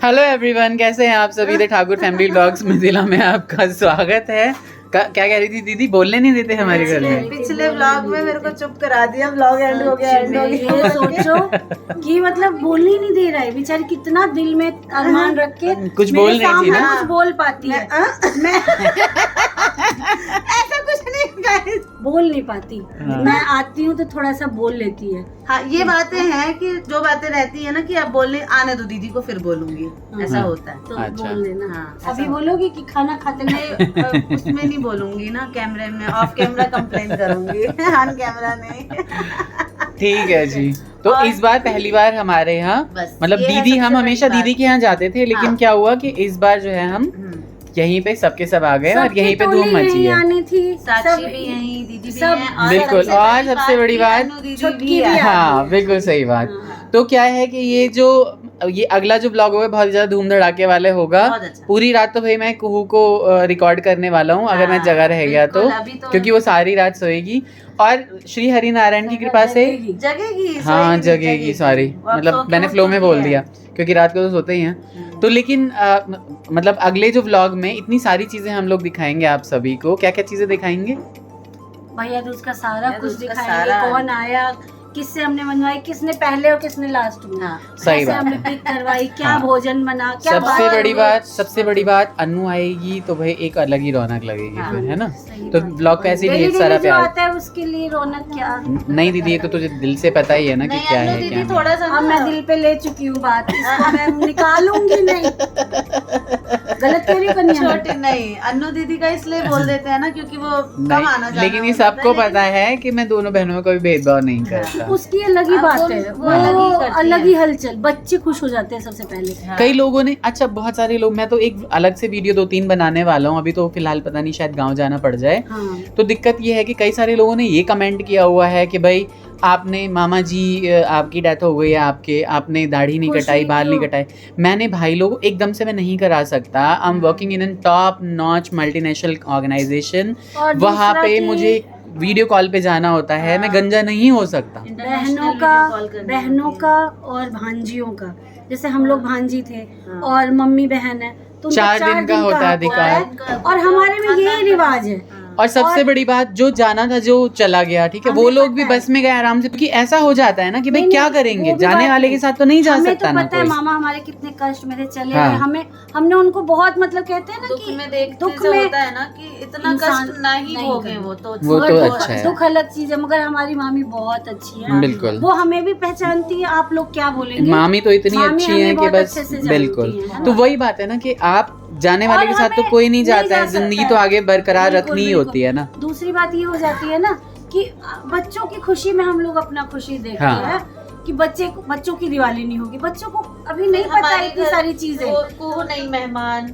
Hello everyone, कैसे हैं आप सभी। The Thakur family blogs Mithila में आपका स्वागत है। क्या कह रही थी दीदी? बोलने नहीं देते हमारे घर में। पिछले व्लॉग में मेरे को चुप करा दिया, व्लॉग एंड हो गया। ये सोचो कि मतलब बोल ही नहीं दे रहा है बेचारी, कितना दिल में अरमान रख के कुछ बोल रही थी ना, कुछ बोल पाती है। मैं ऐसा कुछ नहीं गाइस, बोल नहीं पाती। मैं आती हूँ तो थोड़ा सा बोल लेती है। हाँ ये बातें हैं कि जो बातें रहती है ना कि अब बोलने आने दो दीदी को, फिर बोलूंगी, ऐसा होता है। तो अच्छा। बोल लेना। हाँ, अभी बोलोगी कि खाना खाते नहीं उसमें नहीं बोलूंगी ना, कैमरे में, ऑफ कैमरा कंप्लेन करूंगी, ऑन कैमरा नहीं। ठीक है जी। तो इस बार पहली बार हमारे यहाँ बस मतलब ये है दीदी, हम सबसे हमेशा बड़ी दीदी के यहाँ जाते थे, लेकिन हाँ। क्या हुआ कि इस बार जो है हम यहीं पे सबके सब आ गए और यहीं पे धूम मची है। आनी थी, साक्षी भी यहीं, दीदी भी सब हैं, और बिल्कुल। सबसे और बड़ी सबसे बड़ी बात, अनु दीदी छुटकी भी है। भी हाँ बिल्कुल सही बात। तो क्या है कि ये अगला जो ब्लॉग होगा बहुत ज्यादा धूम धड़ाके वाले होगा। बहुत अच्छा। पूरी रात तो भाई मैं कुहू को रिकॉर्ड करने वाला हूँ, अगर मैं हाँ, जगह रह गया तो, बिल्कुल, अभी तो क्योंकि वो सारी रात सोएगी। और श्री हरि नारायण की कृपा से जगेगी, हाँ सोएगी, जगेगी, सॉरी वो अब मतलब सो के मैंने फ्लो में उठती बोल है। दिया, क्योंकि रात को तो सोते ही हैं। तो लेकिन मतलब अगले जो व्लॉग में इतनी सारी चीजें हम लोग दिखाएंगे आप सभी को। क्या क्या चीजें दिखाएंगे? भैया दूज का सारा भैया कुछ दूज का दिखाएंगे, सारा। कौन आया, किससे हमने बनवाई, किसने पहले और किसने लास्ट में, हाँ, सही कैसे बात हमने है। पिक करवाई, क्या हाँ। भोजन बना, क्या सबसे बड़ी बात अन्नू आएगी तो भाई एक अलग ही रौनक लगेगी हाँ, फिर, है ना। सही तो बात है। ब्लॉग पे ऐसे ही ढेर डेली सारा जो प्यार। आता है उसके लिए रौनक क्या। नहीं दीदी, ये तो तुझे दिल से पता ही है ना कि नहीं क्या अनु है दीदी क्या नहीं। थोड़ा सा अब मैं दिल पे ले चुकी हूँ बात, इसको मैं निकालूंगी नहीं। गलत कह रही हूँ कन्या? छोटी नहीं, अन्नू दीदी का इसलिए बोल देते हैं ना क्योंकि वो कम आना नहीं, जाना लेकिन ये होता है, सबको लेकिन- पता है कि मैं दोनों बहनों में कोई भेदभाव नहीं करता। उसकी अलग ही अब बात वो- है, वो अलग ही करती अलग है। ही हलचल, बच्चे खुश हो जाते हैं सबसे पहले। हाँ। कई लोगों ने, अच्छा बहुत सारे लोग, मैं तो एक अलग से वीडियो 2-3 बनाने वाला हूँ, अभी तो फिलहाल पता नहीं, शायद गांव जाना पड़ जाए। हाँ। तो दिक्कत ये है कि कई सारे लोगों ने ये कमेंट किया हुआ है कि भाई आपने मामा जी आपकी डेथ हो गई है, आपने दाढ़ी नहीं खुशी कटाई, बाल नहीं क्यों? कटाए। मैंने भाई लोग एकदम से मैं नहीं करा सकता। I am working in an top notch multinational organisation, और वहाँ दूसरा पे कि मुझे वीडियो कॉल पे जाना होता है, मैं गंजा नहीं हो सकता। बहनों का और भांजियों का, जैसे हम लोग भांजी थे हाँ। और मम्मी बहन है तो उनका 4 दिन का होता है अधिकार। और हमारे में ये रिवाज है। और सबसे बड़ी बात, जो जाना था जो चला गया, ठीक है, वो हमें लोग भी पता है। बस में गए आराम से, क्योंकि ऐसा हो जाता है ना कि भाई नहीं, क्या नहीं, करेंगे, वो भी जाने बात वाले नहीं। के साथ तो नहीं जा हमें सकता तो ना पता है कोई। मामा हमारे कितने कष्ट में थे, चले हाँ। गए। हमने उनको बहुत मतलब कहते हैं ना दुख कि में देखते दुख से में होता है ना कि इतना इंसान कष्ट नहीं नहीं भोगे करना। वो तो मगर अच्छा है। दुख अलग चीज है, मगर हमारी मामी बहुत अच्छी है। बिल्कुल। वो हमें भी पहचानती है, आप लोग क्या बोलेंगे। मामी तो इतनी मामी अच्छी हमें है कि बहुत बस अच्छे से जानती बिल्कुल। है ना। तो वही बात है ना कि आप जाने वाले और के साथ तो हमें कोई नहीं नहीं जाता जा है, सकता जिंदगी है। तो आगे बरकरार बिल्कुल, रखनी ही बिल्कुल। होती है ना। दूसरी बात ये हो जाती है ना कि बच्चों की खुशी में हम लोग अपना खुशी देखते हाँ। हैं कि बच्चों की दिवाली नहीं होगी। बच्चों को अभी नहीं पता है इतनी सारी चीजें। को नहीं मेहमान,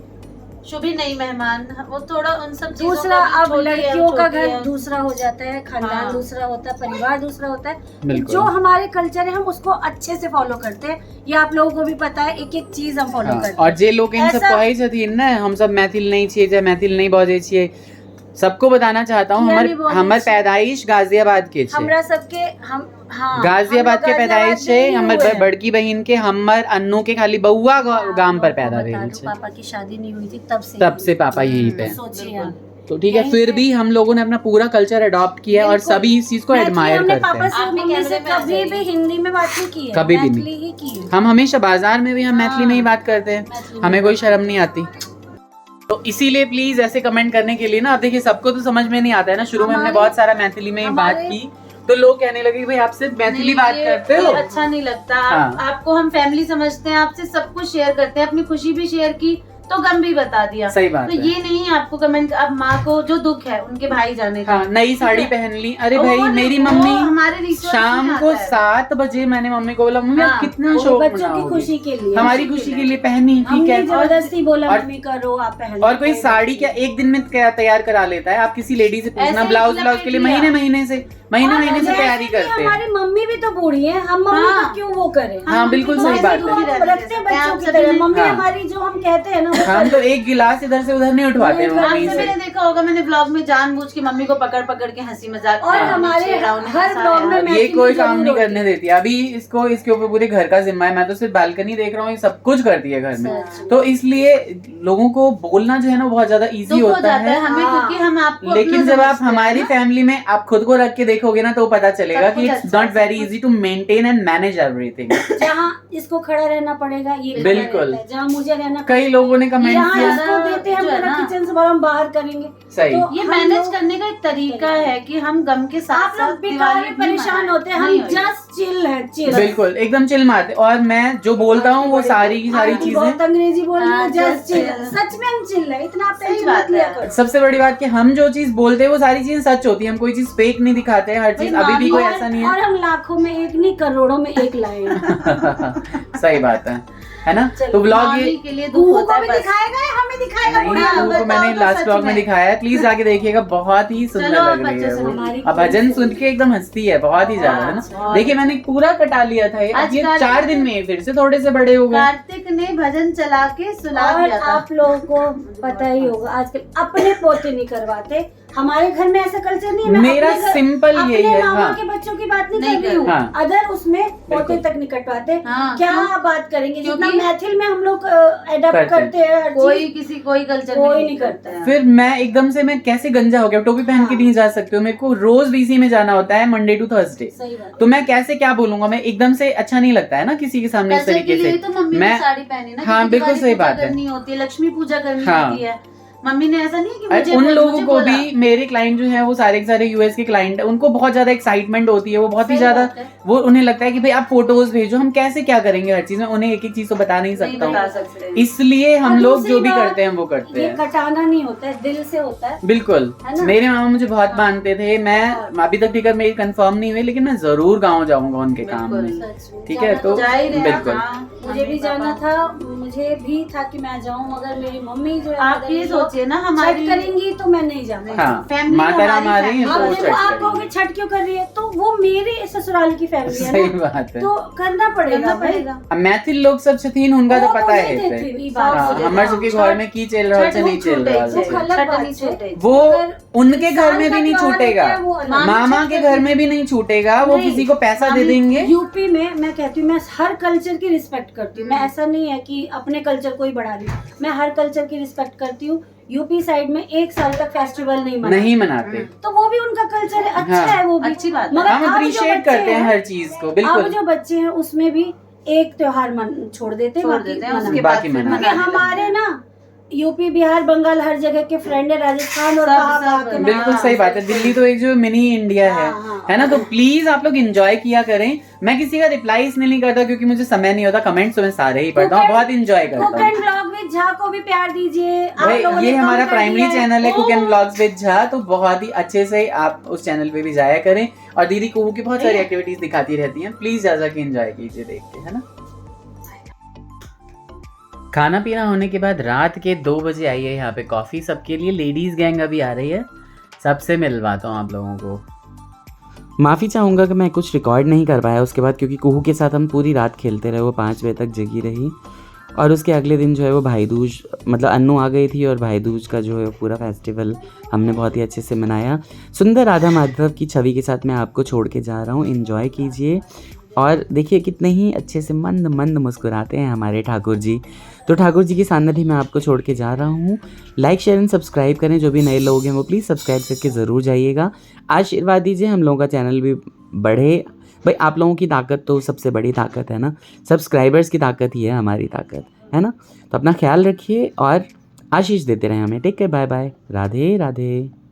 शुभी नहीं मेहमान, वो थोड़ा उन सब चीजों दूसरा, को भी अब छोटी है, लड़कियों का छोटी घर है। दूसरा हो जाता है, खानदान हाँ। दूसरा होता है, परिवार दूसरा होता है। बिल्कुल। जो हमारे कल्चर है हम उसको अच्छे से फॉलो करते हैं। ये आप लोगों को भी पता है, एक एक चीज हम फॉलो हाँ, करते हैं। और जे लोग इन सब ऐसा- कहै छथिन ना हम सब मैथिल नहीं छिए चाहे मैथिल नहीं बजे छिए, सबको बताना चाहता हूँ किया नहीं बोले हमर छिए। पैदाइश गाजियाबाद के छे। हमरा सबके हम हाँ गाजियाबाद हम के लोग पैदाइश गाजियाबाद छे, में ही हमर हुए हैं। बड़की बहन के, हमर अन्नू के खाली बउआ गाम पर पैदा आपको भेल बता दूं, छे। पापा की शादी नहीं हुई थी तब से पापा यहीं पे हैं। सोचिए आप। तो ठीक है, यहीं फिर पे- भी हम लोगों ने अपना पूरा कल्चर अडॉप्ट किया है और बिल्कुल। सभी इस चीज को मैथिली एडमायर हमने करते पापा हैं। से आप भी मम्मी कैमरे से में आ कभी जाइए। भी हिंदी में बात नहीं की है, कभी भी मैथिली नहीं। ही की है। हम हमेशा बाजार में भी हम हाँ। मैथिली में ही बात करते हैं, मैथिली में हमें बात कोई शर्म नहीं आती। तो इसीलिए प्लीज ऐसे कमेंट करने के लिए ना, अब देखिए सबको तो समझ में नहीं आता है ना। शुरू में हमने हमारे- बहुत सारा मैथिली में ही बात हमारे- की, तो लोग कहने लगे कि भाई आप सिर्फ मैथिली नहीं, बात ये- करते ये हो। अच्छा नहीं लगता। हाँ। आपको हम फैमिली समझते हैं, आपसे सब कुछ शेयर करते हैं, अपनी खुशी भी शेयर की तो गम भी बता दिया। सही बात तो है। ये नहीं आपको कमेंट, अब माँ को जो दुख है उनके भाई जाने का, हाँ, नई साड़ी पहन ली, अरे वो भाई नहीं, मेरी वो मम्मी हमारे rituals शाम में को आता है। 7 बजे मैंने मम्मी को बोला मम्मी आप हाँ, कितना वो शौक बच्चों की मनाओगे? खुशी के लिए, हमारी खुशी के लिए पहनी, ठीक हमने है। जबरदस्ती बोला और- मम्मी करो आप पहन और कोई साड़ी क्या एक दिन में क्या तैयार करा लेता है? आप किसी लेडी से पूछना, ऐसे ही ब्लाउज लपेट के लिए लिया। महीने से महीने और महीने से जैसे तैयारी कि करते हैं। हमारी मम्मी भी तो बूढ़ी है, हम मम्मी हाँ। को क्यों वो करें? हाँ, बिल्कुल सही मम्मी बात को है। हम रखते हैं बच्चों की तरह। मम्मी हाँ। हमारी जो हम कहते हैं ना वो हम तो एक गिलास इधर से उधर नहीं उठवाते हैं नहीं, मम्मी आपसे से। मैंने देखा होगा, मैंने ब्लॉग में जानबूझ के मम्मी को पकड़ पकड़ के हंसी मजाक और किया, हमारे नीचे राउंड में हर हंसाया। ब्लॉग में ये मैचिंग कोई जरूर काम नहीं होती है। करने देती। अभी इसके ऊपर पूरे घर का जिम्मा है। मैं तो सिर्फ बालकनी देख रहा हूँ, ये सब कुछ करती है घर में। सच। तो इसलिए लोगों को बोलना जो है ना बहुत ज्यादा इजी दुख हो होता जाता है है। हमें, हाँ। क्योंकि हम आपको लेकिन अपना जब आप समझते हैं हमारी ना। फैमिली में आप खुद को रख के देखोगे ना तो पता चलेगा सब कि कुछ इट्स अच्छा है, नॉट सब वेरी कुछ। Easy to maintain and manage everything. जहाँ इसको खड़ा रहना पड़ेगा ये खड़ा बिल्कुल। रहता है, जहाँ मुझे रहना कई लोगों ने कमेंट यहाँ किया। इसको देते हैं जो है पूरा ना। किचन से बाहर हम बाहर करेंगे। सही। तो ये हम मैनेज लोग- करने का एक तरीका है कि हम गम के साथ आप लोग साथ बेकार दिवाली में भी परेशान मनाएं। होते हैं, नहीं हम होगी। जस्ट चिल है, चिल। बिल्कुल एकदम चिल मारते। और मैं जो बोलता हूँ वो सारी की सारी आंटी बहुत चीजें। अंग्रेजी बोल रही है, हाँ, जस्ट just चिल। chill। सच में हम चिल है, इतना आप सही टेंशन बात मत लिया है। करो। सबसे बड़ी बात कि हम जो चीज बोलते हैं वो सारी चीजें सच होती है। हम कोई चीज फेक नहीं दिखाते हैं। हर चीज भाई, अभी भी कोई और- ऐसा नहीं और है। हम लाखों में एक नहीं, करोड़ों में एक लाए हैं। सही बात है ना। चलो, तो ब्लॉग मामी ये के लिए दुख कुहू होता को है भी बस। दिखाएगा या हमें दिखाएगा? नहीं, बुढ़िया कुहू को बताओ मैंने तो लास्ट सच ब्लॉग में में। दिखाया है। प्लीज जाके देखिएगा, बहुत ही सुंदर चलो, लग रही बच्चों है से वो। हमारी अब भजन कोई सुन के एकदम हंसती है, बहुत ही ज्यादा है ना। बहुत। देखिए मैंने पूरा कटा लिया था ये। अब ये आज 4 दिन में फिर से थोड़े से बड़े हो गए। कार्तिक ने भजन चला के सुला और दिया था। आप लोगों को पता ही होगा आजकल अपने पोते नहीं करवाते। हमारे घर में ऐसा कल्चर नहीं है। मैं मेरा अपने घर- सिंपल अपने यही है। मामा हाँ के बच्चों की बात नहीं नहीं कर रही कर हूँ। हाँ। अदर उसमें पोते बिल्कुल। तक नहीं कटवाते। हाँ, क्या क्यों? बात करेंगे? जितना क्योंकि मैथिल में हम लोग एडप्ट करते करते हैं हर कोई चीज, किसी कोई कल्चर कोई नहीं करता है। फिर मैं एकदम से मैं कैसे गंजा हो गया। टोपी पहन के हाँ। नहीं जा सकते हो। मेरे को रोज बीसी में जाना होता है, मंडे टू थर्सडे। सही बात। तो मैं कैसे क्या बोलूंगा। मैं एकदम से अच्छा नहीं लगता है ना किसी के सामने इस कल्चर के तरीके लिए से। तो मम्मी मैं- ने साड़ी पहनी ना। हाँ, क्योंकि बिल्कुल दिवाली सही पूजा बात है। करनी होती है, लक्ष्मी पूजा करनी हाँ। होती है। मम्मी ने ऐसा नहीं है कि अरे मुझे उन मुझे लोगों को बोला। भी, मेरे क्लाइंट जो है वो सारे के सारे यूएस के क्लाइंट है, उनको बहुत ज्यादा एक्साइटमेंट होती है। वो बहुत ही सही ज्यादा बात है। वो उन्हें लगता है कि भाई आप फोटोज भेजो, हम कैसे क्या करेंगे हर चीज में। उन्हें एक एक चीज तो बता नहीं नहीं सकता बता हूँ। सकते। इसलिए हम और लोग दूसरी जो भी बात, करते हैं वो करते ये हैं। कटाना नहीं होता है, दिल से होता है। बिल्कुल। है ना? मेरे मामा मुझे बहुत हाँ। मानते थे। मैं अभी तक टिकट मेरी कंफर्म नहीं हुई, लेकिन मैं जरूर गाँव जाऊंगा उनके काम बिल्कुल। में। सच में। ठीक है, जाना तो जा ही रहे हैं। बिल्कुल। हाँ, मुझे भी मम्मी जाना पापा। था, मुझे भी था कि मैं जाऊं, मगर मेरी मम्मी जो है आप ये सोचिए ना, छठ हमारी करेंगी तो मैं नहीं जाऊंगी। हाँ, फैमिली माता राम आ हमारी रही है आप तो वो फैमिली। देखो, छठ आप करेंगे। कहोगे छठ क्यों कर रही है, तो वो मेरी ससुराल की फैमिली है सही ना, बात है। तो करना पड़ेगा करना भाई। पड़ेगा। अब मैथिल लोग सब छथिन, उनका तो वो पता मुझे है देते से। ई बात हाँ, मुझे हमारे हाँ, सबके छठ- घर में की चल रहा छठ है, नहीं वो चल छूटे रहा ही वो है। छठ अलग बात नहीं है। छूटे। वो अगर उनके घर साल में का भी नहीं त्योहार छूटेगा, होता है, वो अलग। मामा के घर में भी नहीं छूटेगा। वो नहीं, किसी को पैसा दे मामी, देंगे। यूपी में मैं कहती हूँ, मैं हर कल्चर की रिस्पेक्ट करती हूँ। मैं ऐसा नहीं है कि अपने कल्चर को ही बढ़ा रही हूँ, मैं हर कल्चर की रिस्पेक्ट करती हूँ। यूपी साइड में 1 साल तक फेस्टिवल नहीं मनाते, नहीं मनाते। तो वो भी उनका कल्चर है, अच्छा हाँ, है वो भी। अच्छी बात है। मगर हम अब जो अप्रिशिएट बच्चे करते हैं हर चीज को। अब बिल्कुल। जो बच्चे हैं उसमें भी एक त्योहार छोड़ देते हैं, छोड़ बाकी देते हैं, मना- उसके बाकी बाद फिर मना। क्योंकि हमारे ना यूपी बिहार बंगाल हर जगह के फ्रेंड है, राजस्थान और सब- कहाँ सब- कहाँ के ना- बिल्कुल सही बात है। दिल्ली तो एक जो मिनी इंडिया है, हाँ, हाँ। है ना। तो प्लीज आप लोग एंजॉय किया करें। मैं किसी का रिप्लाई इसलिए नहीं करता क्योंकि मुझे समय नहीं होता। कमेंट्स तो मैं सारे ही पढ़ता हूँ, बहुत एंजॉय करता कुक हूँ। एंड ब्लॉग विद झा को भी प्यार दीजिए। आप भाई लोगों ने ये कम हमारा कर प्राइमरी दिया है। चैनल है, कुक एंड ओ, ब्लॉग्स विद झा। तो बहुत ही अच्छे से आप उस चैनल पे भी जाया करें। और दीदी कुहू की बहुत सारी एक्टिविटीज दिखाती रहती हैं। प्लीज जा जाके एंजॉय कीजिए देख के, है ना। खाना पीना होने के बाद रात के 2 बजे आई है यहाँ पे कॉफ़ी सबके लिए। लेडीज़ गैंग अभी आ रही है, सबसे मिलवाता हूँ आप लोगों को। माफ़ी चाहूँगा कि मैं कुछ रिकॉर्ड नहीं कर पाया उसके बाद, क्योंकि कुहू के साथ हम पूरी रात खेलते रहे। वो 5 बजे तक जगी रही। और उसके अगले दिन जो है वो भाई दूज, मतलब अन्नू आ गई थी और भाई दूज का जो है पूरा फेस्टिवल हमने बहुत ही अच्छे से मनाया। सुंदर राधा माधव की छवि के साथ मैं आपको छोड़ के जा रहा हूँ। एंजॉय कीजिए और देखिए कितने ही अच्छे से मंद मंद मुस्कुराते हैं हमारे ठाकुर जी। तो ठाकुर जी की सानिध्य में आपको छोड़ के जा रहा हूँ। लाइक शेयर एंड सब्सक्राइब करें। जो भी नए लोग हैं वो प्लीज़ सब्सक्राइब करके ज़रूर जाइएगा। आशीर्वाद दीजिए हम लोगों का चैनल भी बढ़े। भाई आप लोगों की ताकत तो सबसे बड़ी ताकत है ना। सब्सक्राइबर्स की ताकत ही है हमारी ताकत, है ना। तो अपना ख्याल रखिए और आशीष देते रहें हमें। Take care, bye bye, Radhe Radhe.